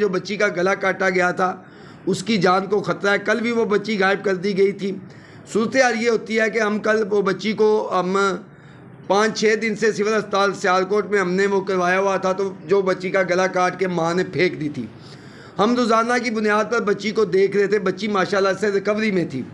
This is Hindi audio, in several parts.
जो बच्ची का गला काटा गया था उसकी जान को ख़तरा है। कल भी वो बच्ची गायब कर दी गई थी। सूरत हाल ये होती है कि हम कल वो बच्ची को हम 5-6 दिन से सिविल अस्पताल सियालकोट में हमने वो करवाया हुआ था, तो जो बच्ची का गला काट के माँ ने फेंक दी थी। हम रोज़ाना की बुनियाद पर बच्ची को देख रहे थे। बच्ची माशाल्लाह से रिकवरी में थी।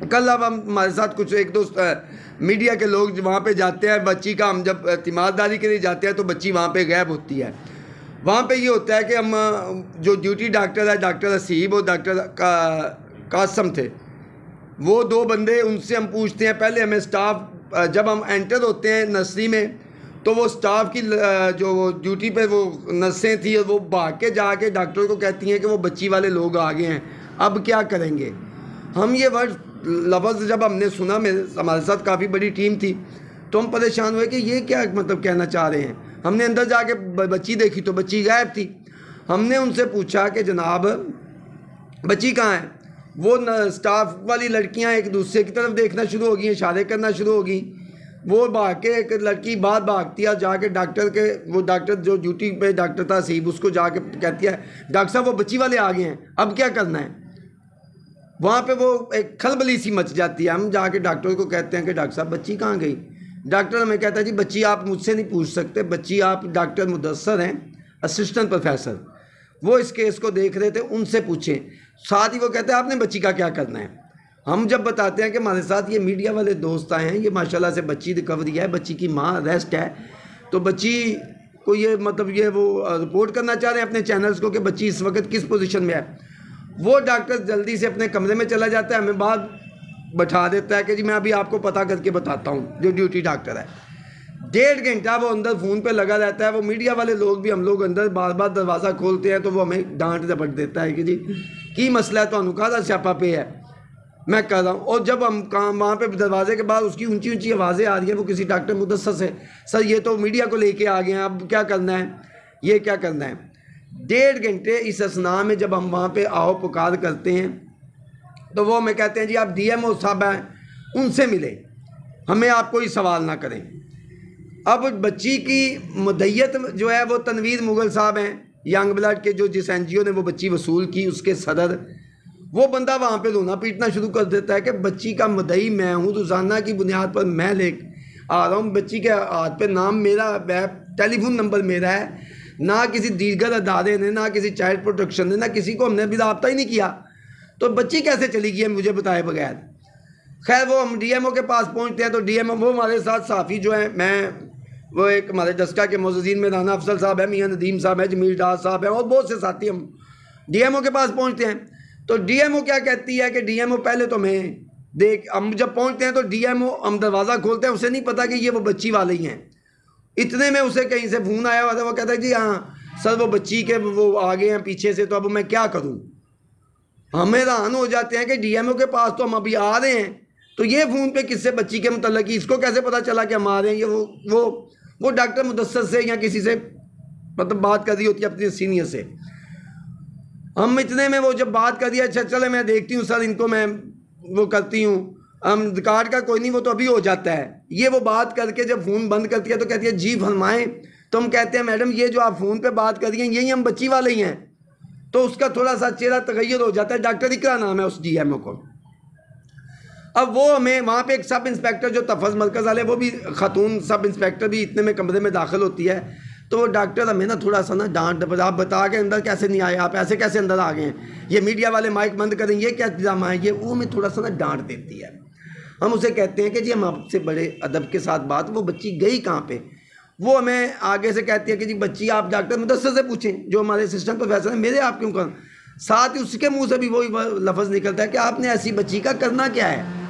कल अब हम हमारे साथ कुछ एक दो मीडिया के लोग वहाँ पे जाते हैं, बच्ची का हम जब तीमारदारी के लिए जाते हैं तो बच्ची वहाँ पे गायब होती है। वहाँ पे ये होता है कि हम जो ड्यूटी डॉक्टर है, डॉक्टर हसीब और डॉक्टर कासम थे, वो 2 बंदे, उनसे हम पूछते हैं। पहले हमें स्टाफ, जब हम एंटर होते हैं नर्सरी में तो वो स्टाफ की जो ड्यूटी पे वो नर्सें थी वो भाग के जाके डॉक्टर को कहती हैं कि वो बच्ची वाले लोग आ गए हैं, अब क्या करेंगे। हम ये वर्ड लफ्ज़ जब हमने सुना, हमारे साथ काफ़ी बड़ी टीम थी, तो हम परेशान हुए कि ये क्या मतलब कहना चाह रहे हैं। हमने अंदर जाके बच्ची देखी तो बच्ची गायब थी। हमने उनसे पूछा कि जनाब बच्ची कहाँ है। वो स्टाफ वाली लड़कियां एक दूसरे की तरफ देखना शुरू हो गई, इशारे करना शुरू हो गई। वो भाग के एक लड़की बाहर भागती है, जाके डॉक्टर के, वो डॉक्टर जो ड्यूटी पे डॉक्टर था सीब, उसको जाके कहती है डॉक्टर साहब वो बच्ची वाले आ गए हैं, अब क्या करना है। वहाँ पे वो एक खलबली सी मच जाती है। हम जाके डॉक्टर को कहते हैं कि डॉक्टर साहब बच्ची कहाँ गई। डॉक्टर हमें कहता है जी बच्ची आप मुझसे नहीं पूछ सकते, बच्ची आप डॉक्टर मुदस्सर हैं, असिस्टेंट प्रोफेसर, वो इस केस को देख रहे थे, उनसे पूछें। साथ ही वो कहते हैं आपने बच्ची का क्या करना है। हम जब बताते हैं कि हमारे साथ ये मीडिया वाले दोस्त आए हैं, ये माशाल्लाह से बच्ची रिकवरी है, बच्ची की माँ रेस्ट है, तो बच्ची को ये मतलब ये वो रिपोर्ट करना चाह रहे हैं अपने चैनल्स को कि बच्ची इस वक्त किस पोजीशन में है। वो डॉक्टर जल्दी से अपने कमरे में चला जाता है, हमें बाहर बैठा देता है कि जी मैं अभी आपको पता करके बताता हूँ, जो ड्यूटी डॉक्टर है। 1.5 घंटा वो अंदर फ़ोन पे लगा रहता है। वो मीडिया वाले लोग भी, हम लोग अंदर बार बार दरवाज़ा खोलते हैं तो वो हमें डांट झपट देता है कि जी की मसला है, तो कहा स्यापा पे है, मैं कर रहा हूँ। और जब हम काम वहाँ पे दरवाजे के बाद उसकी ऊंची ऊंची आवाज़ें आ रही हैं, वो किसी डॉक्टर मुदस्सर से, सर ये तो मीडिया को लेके आ गए हैं, अब क्या करना है, ये क्या करना है। 1.5 घंटे इस असना में जब हम वहाँ पे आओ पुकार करते हैं तो वो हमें कहते हैं जी आप DMO साहब हैं, उनसे मिले, हमें आप कोई सवाल ना करें। अब बच्ची की मुद्दत जो है वो तनवीर मुगल साहब हैं, यंग ब्लड के, जो जिस NGO ने वो बच्ची वसूल की उसके सदर। वो बंदा वहाँ पे रोना पीटना शुरू कर देता है कि बच्ची का मुद्दई मैं हूँ, रोज़ाना की बुनियाद पर मैं ले आ रहा हूँ, बच्ची के हाथ पे नाम मेरा है, टेलीफोन नंबर मेरा है, ना किसी दीगर अदारे ने, ना किसी चाइल्ड प्रोटेक्शन ने, ना किसी को हमने भी रब्ता ही नहीं किया, तो बच्ची कैसे चली गई है मुझे बताए बगैर। खैर वो हम DMO के पास पहुँचते हैं तो DMO वो हमारे साथ साफ़ी जो है, मैं वो एक हमारे डस्का के मोज़ीन में राना अफसल साहब है, मियाँ नदीम साहब है, जमील डार साहब है और बहुत से साथी। हम DMO के पास पहुँचते हैं तो DMO क्या कहती है कि DMO पहले तो मैं देख, हम जब पहुँचते हैं तो DMO हम दरवाज़ा खोलते हैं, उसे नहीं पता कि ये वो बच्ची वाले ही हैं। इतने में उसे कहीं से फ़ोन आया हुआ था, वो कहता है जी हाँ सर वो बच्ची के वो आ गए हैं पीछे से, तो अब मैं क्या करूँ। हम हैरान हो जाते हैं कि DMO के पास तो हम अभी आ रहे हैं, तो ये फ़ोन पे किससे बच्ची के मतलब कि इसको कैसे पता चला कि हम आ रहे हैं। ये वो डॉक्टर मुदस्सर से या किसी से मतलब बात कर रही होती है अपने सीनियर से। हम इतने में वो जब बात कर दिया, अच्छा चले मैं देखती हूँ सर इनको, मैं वो करती हूँ, हम रिकॉर्ड का कोई नहीं, वो तो अभी हो जाता है। ये वो बात करके जब फ़ोन बंद करती है तो कहती है जी फरमाएं। तो हम कहते हैं मैडम ये जो आप फ़ोन पे बात कर रही हैं यही हम बच्ची वाले ही हैं। तो उसका थोड़ा सा चेहरा तगैर हो जाता है, डॉक्टर इकरा नाम है उस DMO को। अब वो हमें वहाँ पे एक सब इंस्पेक्टर जो तफज़ मरकज़ वाले, वो भी ख़ातून सब इंस्पेक्टर भी इतने में कमरे में दाखिल होती है, तो वो डॉक्टर हमें ना थोड़ा सा ना डांट, आप बता के अंदर कैसे नहीं आए, आप ऐसे कैसे अंदर आ गए हैं, ये मीडिया वाले माइक बंद करें, ये क्या ड्रामा है, ये वो हमें थोड़ा सा ना डांट देती है। हम उसे कहते हैं कि जी हम आपसे बड़े अदब के साथ बात, वो बच्ची गई कहाँ पे। वो हमें आगे से कहती है कि जी बच्ची आप डॉक्टर मुदस्सर से पूछें जो हमारे असिस्टेंट प्रोफेसर हैं, मेरे आप क्यों कर। साथ ही उसके मुँह से भी वही लफ्ज़ निकलता है कि आपने ऐसी बच्ची का करना क्या है।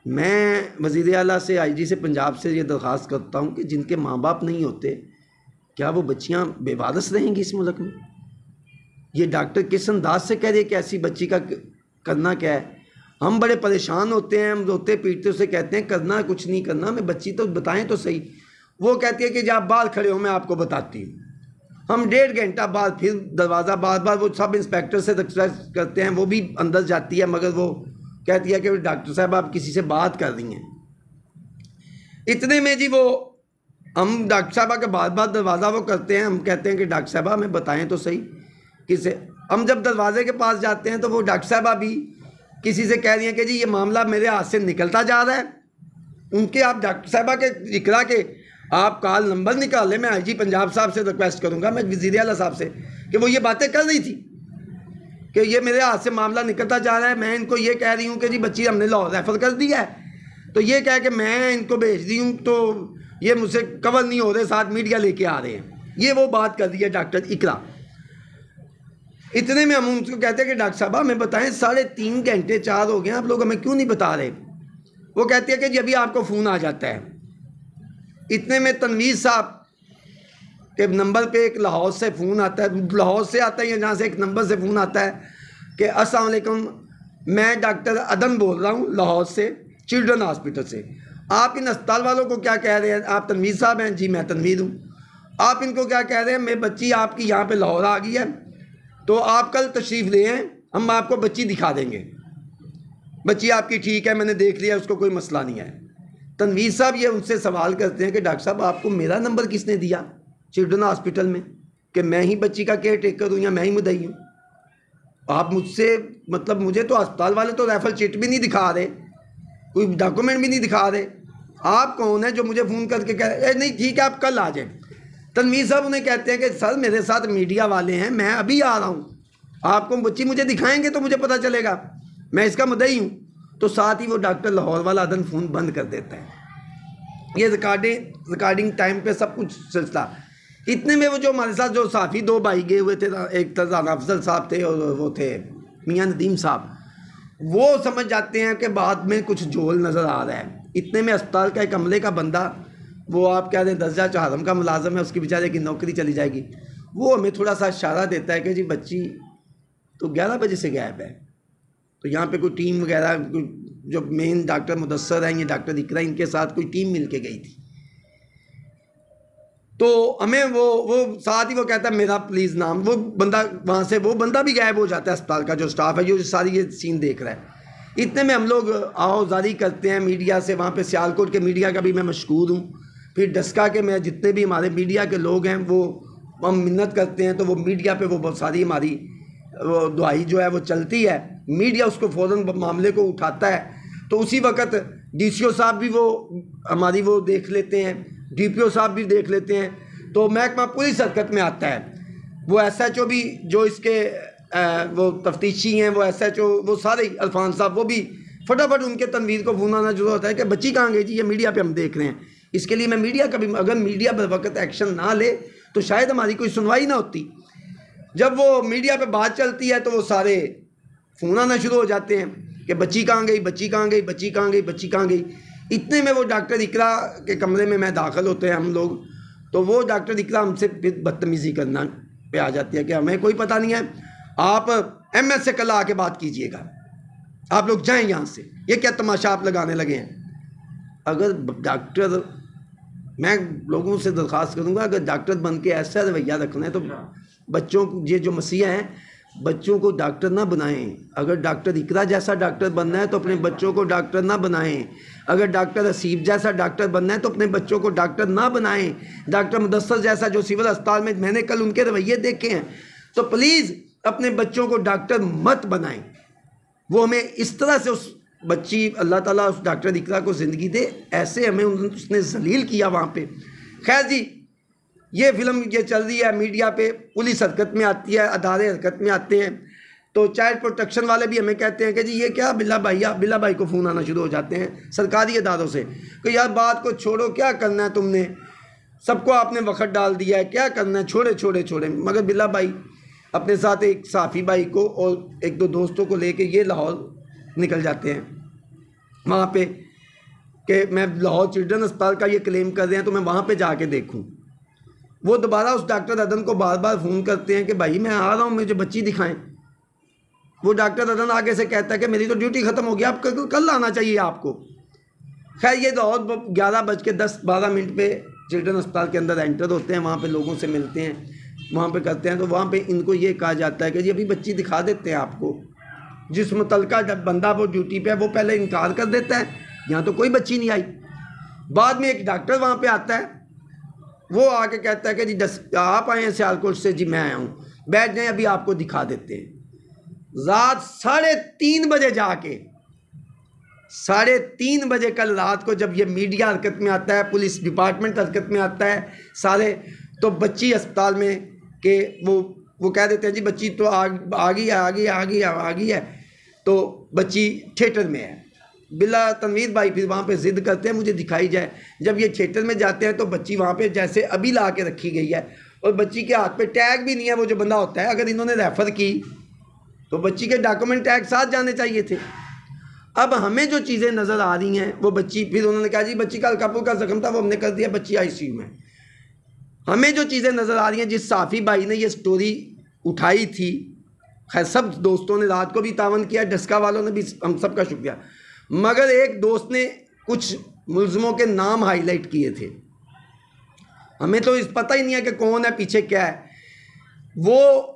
मैं वज़ीर आला से, IG से पंजाब से ये दरख्वास्त करता हूँ कि जिनके माँ बाप नहीं होते, क्या वो बच्चियाँ बेवारस रहेंगी इस मुल्क में। ये डॉक्टर किस अंदाज से कह रहे कि ऐसी बच्ची का करना क्या है। हम बड़े परेशान होते हैं, हम रोते पीटते उसे कहते हैं करना कुछ नहीं करना, मैं बच्ची तो बताएं तो सही। वो कहती है कि जब आप बाहर खड़े हो मैं आपको बताती हूँ। हम 1.5 घंटा बाद फिर दरवाज़ा बार बार वो सब इंस्पेक्टर से रिक्वेस्ट करते हैं, वो भी अंदर जाती है, मगर वो कहती है कि डॉक्टर साहब आप किसी से बात कर रही हैं। इतने में जी वो हम डॉक्टर साहबा के बार बार दरवाज़ा वो करते हैं, हम कहते हैं कि डॉक्टर साहबा हमें बताएं तो सही किसे। हम जब दरवाजे के पास जाते हैं तो वो डॉक्टर साहबा भी किसी से कह रही हैं कि जी ये मामला मेरे हाथ से निकलता जा रहा है। उनके आप डॉक्टर साहबा के इकरा के आप कॉल नंबर निकालें, मैं आईजी पंजाब साहब से रिक्वेस्ट करूँगा, मैं वज़ीर आला साहब से, कि वो ये बातें कर रही थी कि ये मेरे हाथ से मामला निकलता जा रहा है। मैं इनको ये कह रही हूँ कि जी बच्ची हमने लाहौर रेफ़र कर दिया है, तो ये कह के मैं इनको भेज दी हूँ, तो ये मुझसे कवर नहीं हो रहे, साथ मीडिया लेके आ रहे हैं। ये वो बात कर दी है डॉक्टर इकरा। इतने में हम उनको कहते हैं कि डॉक्टर साहब हमें बताएं, 3.5 घंटे 4 हो गए, आप लोग हमें क्यों नहीं बता रहे। वो कहती है कि जी अभी आपको फ़ोन आ जाता है। इतने में तनवीर साहब के नंबर पे एक लाहौर से फ़ोन आता है, लाहौर से आता है या जहाँ से एक नंबर से फ़ोन आता है कि अस्सलाम वालेकुम, मैं डॉक्टर अदन बोल रहा हूँ लाहौर से, चिल्ड्रन हॉस्पिटल से। आप इन अस्पताल वालों को क्या कह रहे हैं? आप तनवीर साहब हैं? जी मैं तनवीर हूँ। आप इनको क्या कह रहे हैं? मेरी बच्ची आपकी यहाँ पे लाहौर आ गई है, तो आप कल तशरीफ़ ले आएँ, हम आपको बच्ची दिखा देंगे। बच्ची आपकी ठीक है, मैंने देख लिया, उसको कोई मसला नहीं है। तनवीर साहब ये उनसे सवाल करते हैं कि डॉक्टर साहब आपको मेरा नंबर किसने दिया चिल्ड्रन हॉस्पिटल में, कि मैं ही बच्ची का केयर टेकर हूँ या मैं ही मुद्दई हूँ? आप मुझसे मतलब मुझे तो अस्पताल वाले तो रेफर चिट भी नहीं दिखा रहे, कोई डॉक्यूमेंट भी नहीं दिखा रहे। आप कौन है जो मुझे फ़ोन करके कह नहीं ठीक है आप कल आ जाए। तनवीर साहब उन्हें कहते हैं कि सर मेरे साथ मीडिया वाले हैं, मैं अभी आ रहा हूँ, आपको बच्ची मुझे दिखाएंगे तो मुझे पता चलेगा, मैं इसका मुद्दई हूँ। तो साथ ही वो डॉक्टर लाहौर वाला अदन फ़ोन बंद कर देता है। ये रिकॉर्डिंग टाइम पे सब कुछ सिलसिला। इतने में वो जो हमारे साथ जो साफ़ी 2 भाई गए हुए थे, एक राना अफजल साहब थे और वो थे मियाँ नदीम साहब, वो समझ जाते हैं कि बाद में कुछ झोल नज़र आ रहा है। इतने में अस्पताल का एक अमले का बंदा, वो आप कह रहे हैं दर्जा चारम का मुलाजम है, उसकी बेचारे की नौकरी चली जाएगी, वो हमें थोड़ा सा इशारा देता है कि जी बच्ची तो 11 बजे से गायब है। तो यहाँ पे कोई टीम वगैरह, जो मेन डॉक्टर मुदस्सर हैं, ये डॉक्टर इकरा, इनके साथ कोई टीम मिल के गई थी। तो हमें वो साथ ही वो कहता है मेरा प्लीज़ नाम, वो बंदा वहाँ से वो बंदा भी गायब हो जाता है। अस्पताल का जो स्टाफ है जो सारी ये सीन देख रहा है। इतने में हम लोग आओजारी करते हैं मीडिया से, वहाँ पे सियालकोट के मीडिया का भी मैं मशकूर हूँ, फिर डस्का के मैं जितने भी हमारे मीडिया के लोग हैं वो हम मिन्नत करते हैं, तो वो मीडिया पे वो बहुत सारी हमारी वो दुआई जो है वो चलती है। मीडिया उसको फ़ौरन मामले को उठाता है, तो उसी वक्त DCO साहब भी वो हमारी वो देख लेते हैं, DPO साहब भी देख लेते हैं, तो महकमा पुलिस हरकत में आता है। वो SHO भी जो इसके वो तफ्तीशी हैं, वो SHO, वो सारे अल्फान साहब, वो भी फटाफट उनके तनवीर को फ़ोन आना शुरू होता है कि बच्ची कहाँ गई जी, ये मीडिया पे हम देख रहे हैं। इसके लिए मैं मीडिया का भी, अगर मीडिया बर वक्त एक्शन ना ले तो शायद हमारी कोई सुनवाई ना होती। जब वो मीडिया पे बात चलती है तो वो सारे फ़ोन आना शुरू हो जाते हैं कि बच्ची कहाँ गई, बच्ची कहाँ गई, बच्ची कहाँ गई, बच्ची कहाँ गई। इतने में वो डॉक्टर इकरा के कमरे में मैं दाखिल होते हैं हम लोग, तो वो डॉक्टर इकरा हमसे बदतमीज़ी करना पे आ जाती है कि हमें कोई पता नहीं है, आप MS से कल आके बात कीजिएगा, आप लोग जाएं यहाँ से, ये क्या तमाशा आप लगाने लगे हैं। अगर डॉक्टर, मैं लोगों से दरख्वास्त करूँगा, अगर डॉक्टर बन के ऐसा रवैया रखना है तो बच्चों को, ये जो मसीहा हैं, बच्चों को डॉक्टर ना बनाएं। अगर डॉक्टर इकरा जैसा डॉक्टर बनना है तो अपने बच्चों को डॉक्टर ना बनाएं। अगर डॉक्टर हसीब जैसा डॉक्टर बनना है तो अपने बच्चों को डॉक्टर ना बनाएं। डॉक्टर मुदस्सर जैसा जो सिविल अस्पताल में मैंने कल उनके रवैये देखे हैं, तो प्लीज़ अपने बच्चों को डॉक्टर मत बनाएं। वो हमें इस तरह से उस बच्ची, अल्लाह ताला उस डॉक्टर इकरा को ज़िंदगी दे, ऐसे हमें उसने जलील किया वहाँ पे। खैर जी, ये फिल्म ये चल रही है मीडिया पे, पुलिस हरकत में आती है, अदारे हरकत में आते हैं, तो चाइल्ड प्रोटेक्शन वाले भी हमें कहते हैं कि जी ये क्या बिल्ला भाई को फ़ोन आना शुरू हो जाते हैं सरकारी अदारों से कि यार बात को छोड़ो, क्या करना है तुमने, सबको आपने वक़्त डाल दिया है, क्या करना है, छोड़े। मगर बिल्ला भाई अपने साथ एक साफ़ी भाई को और 1-2 दोस्तों को लेके ये लाहौर निकल जाते हैं वहाँ पे कि मैं लाहौर चिल्ड्रन अस्पताल का ये क्लेम कर रहे हैं तो मैं वहाँ पे जाके देखूँ। वो दोबारा उस डॉक्टर अदन को बार बार फ़ोन करते हैं कि भाई मैं आ रहा हूँ, मुझे बच्ची दिखाएं। वो डॉक्टर अदन आगे से कहता है कि मेरी तो ड्यूटी ख़त्म हो गई, आप कल आना चाहिए आपको। खैर ये लाहौर 11:10-12 पे चिल्ड्रन अस्पताल के अंदर एंटर होते हैं, वहाँ पे लोगों से मिलते हैं, वहाँ पे करते हैं, तो वहाँ पे इनको ये कहा जाता है कि जी अभी बच्ची दिखा देते हैं आपको। जिस मुतलका बंदा वो ड्यूटी पे है वो पहले इनकार कर देता है, यहाँ तो कोई बच्ची नहीं आई। बाद में एक डॉक्टर वहाँ पे आता है, वो आके कहता है कि जी आप आए हैं सियालकोट से, जी मैं आया हूँ, बैठ जाएं अभी आपको दिखा देते हैं। रात 3:30 बजे जाके 3:30 बजे कल रात को जब ये मीडिया हरकत में आता है, पुलिस डिपार्टमेंट हरकत में आता है सारे, तो बच्ची अस्पताल में के वो कह देते हैं जी बच्ची तो आ गई है, तो बच्ची थिएटर में है। बिला तनवीर भाई फिर वहाँ पे ज़िद करते हैं मुझे दिखाई जाए। जब ये थिएटर में जाते हैं तो बच्ची वहाँ पे जैसे अभी ला के रखी गई है, और बच्ची के हाथ पे टैग भी नहीं है। वो जो बंदा होता है, अगर इन्होंने रेफ़र की तो बच्ची के डॉक्यूमेंट टैग साथ जाने चाहिए थे। अब हमें जो चीज़ें नज़र आ रही हैं वो बच्ची, फिर उन्होंने कहा जी बच्ची का हल्का फुल्का ज़ख्म था, वो हमने कर दिया, बच्ची ICU में। हमें जो चीज़ें नज़र आ रही हैं, जिस साफ़ी भाई ने ये स्टोरी उठाई थी, खैर सब दोस्तों ने रात को भी तावन किया, डस्का वालों ने भी, हम सब का शुक्रिया, मगर एक दोस्त ने कुछ मुल्ज़िमों के नाम हाईलाइट किए थे। हमें तो इस पता ही नहीं है कि कौन है, पीछे क्या है। वो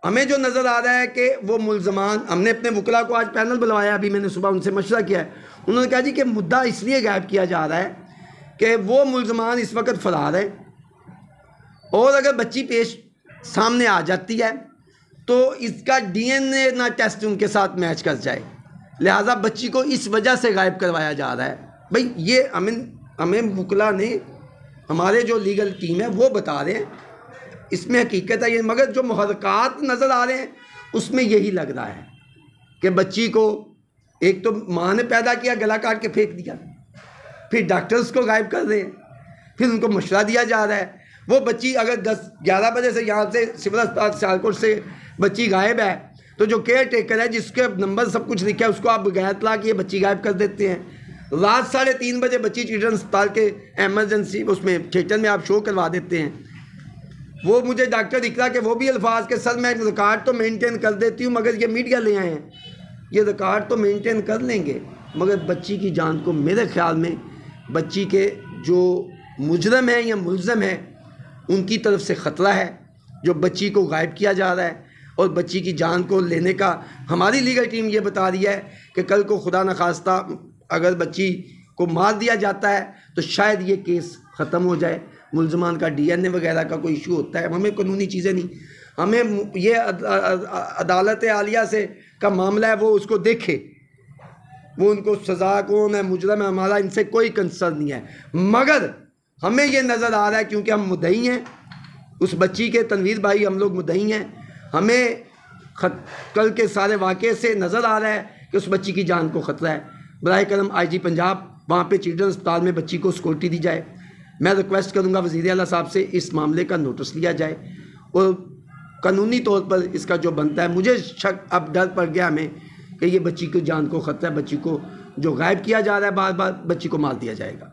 हमें जो नज़र आ रहा है कि वो मुल्ज़मान, हमने अपने वकला को आज पैनल बुलवाया, अभी मैंने सुबह उनसे मशवरा किया है। उन्होंने कहा जी कि मुद्दा इसलिए गायब किया जा रहा है कि वो मुल्ज़मान इस वक्त फ़रार है, और अगर बच्ची पेश सामने आ जाती है तो इसका DNA ना टेस्ट उनके साथ मैच कर जाए, लिहाजा बच्ची को इस वजह से गायब करवाया जा रहा है। भाई ये हमें वकला ने, हमारे जो लीगल टीम है वो बता रहे हैं, इसमें हकीकत है ये, मगर जो मुहर्रकात नज़र आ रहे हैं उसमें यही लग रहा है कि बच्ची को एक तो माँ ने पैदा किया, गला काट के फेंक दिया, फिर डॉक्टर्स को गायब कर रहे हैं, फिर उनको मशवरा दिया जा रहा है। वो बच्ची अगर 10-11 बजे से यहाँ से सिविल अस्पताल सियालकोट से बच्ची गायब है, तो जो केयर टेकर है जिसके नंबर सब कुछ लिखा है उसको आप बगैर तला कि ये बच्ची गायब कर देते हैं। रात 3:30 बजे बच्ची चिल्ड्रन अस्पताल के एमरजेंसी उसमें थिएटर में आप शो करवा देते हैं। वो मुझे डॉक्टर इकरा के वो भी अल्फाज के सर मैं रिकॉर्ड तो मेंटेन कर देती हूँ, मगर ये मीडिया ले आए हैं, ये रिकॉर्ड तो मेंटेन कर लेंगे, मगर बच्ची की जान को मेरे ख्याल में बच्ची के जो मुजरम है या मुल्ज़म है उनकी तरफ से ख़तरा है, जो बच्ची को गायब किया जा रहा है। और बच्ची की जान को लेने का हमारी लीगल टीम ये बता रही है कि कल को खुदा न खास्ता अगर बच्ची को मार दिया जाता है तो शायद ये केस ख़त्म हो जाए। मुल्ज़मान का DNA वगैरह का कोई इशू होता है, हमें कानूनी चीज़ें नहीं, हमें ये अदालत आलिया से का मामला है, वो उसको देखे, वो उनको सज़ा कौन है, मुजरम है, हमारा इनसे कोई कंसर्न नहीं है। मगर हमें ये नज़र आ रहा है क्योंकि हम मुद्दई हैं उस बच्ची के, तनवीर भाई हम लोग मुद्दई हैं, हमें कल के सारे वाक़े से नज़र आ रहा है कि उस बच्ची की जान को ख़तरा है। बराए करम IG पंजाब वहाँ पे चिल्ड्रन अस्पताल में बच्ची को सिक्योरिटी दी जाए। मैं रिक्वेस्ट करूँगा वज़ीर आला साहब से इस मामले का नोटिस लिया जाए और कानूनी तौर पर इसका जो बनता है। मुझे शक अब डर पड़ गया हमें कि ये बच्ची की जान को ख़तरा है, बच्ची को जो गायब किया जा रहा है बार बार, बच्ची को मार दिया जाएगा।